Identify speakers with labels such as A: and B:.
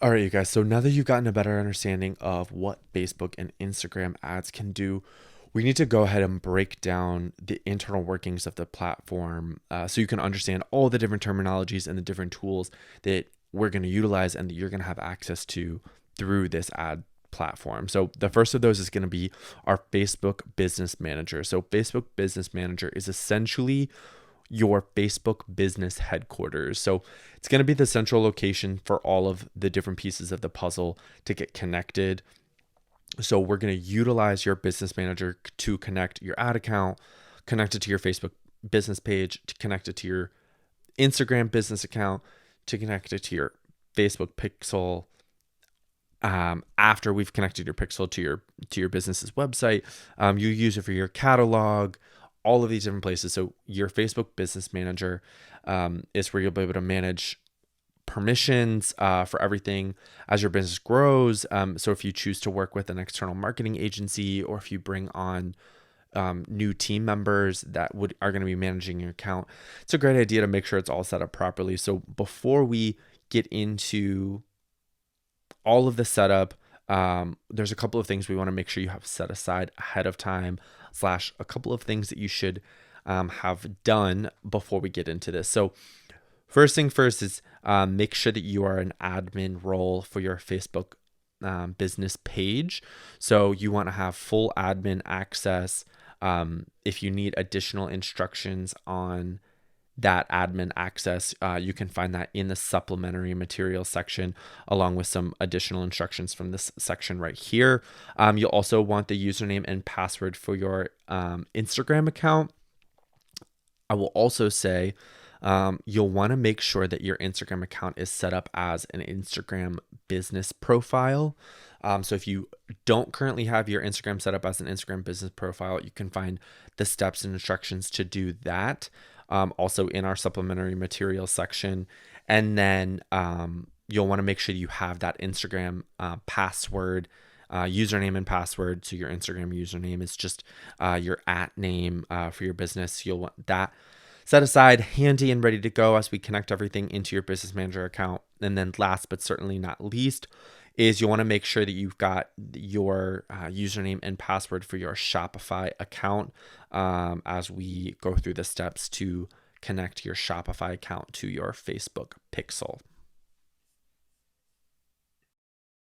A: All right, you guys. So now that you've gotten a better understanding of what Facebook and Instagram ads can do, we need to go ahead and break down the internal workings of the platform so you can understand all the different terminologies and the different tools that we're going to utilize and that you're going to have access to through this ad platform. So the first of those is going to be our Facebook Business Manager. So Facebook Business Manager is essentially your Facebook business headquarters. So it's going to be the central location for all of the different pieces of the puzzle to get connected. So we're going to utilize your business manager to connect your ad account, connect it to your Facebook business page, to connect it to your Instagram business account, to connect it to your Facebook pixel. After we've connected your pixel to your business's website, you use it for your catalog, all of these different places. So your Facebook Business Manager is where you'll be able to manage permissions for everything as your business grows. So if you choose to work with an external marketing agency, or if you bring on new team members that are going to be managing your account, it's a great idea to make sure it's all set up properly. So before we get into all of the setup, there's a couple of things we want to make sure you have set aside ahead of time, slash a couple of things that you should have done before we get into this. So first thing first is make sure that you are an admin role for your Facebook business page. So you want to have full admin access. If you need additional instructions on that admin access, you can find that in the supplementary materials section, along with some additional instructions from this section right here. You'll also want the username and password for your Instagram account. I will also say you'll want to make sure that your Instagram account is set up as an Instagram business profile. So if you don't currently have your Instagram set up as an Instagram business profile, you can find the steps and instructions to do that also in our supplementary materials section. And then you'll want to make sure you have that Instagram password, username and password. So your Instagram username is just your @ name for your business. You'll want that set aside, handy and ready to go as we connect everything into your business manager account. And then last but certainly not least is you want to make sure that you've got your username and password for your Shopify account as we go through the steps to connect your Shopify account to your Facebook pixel.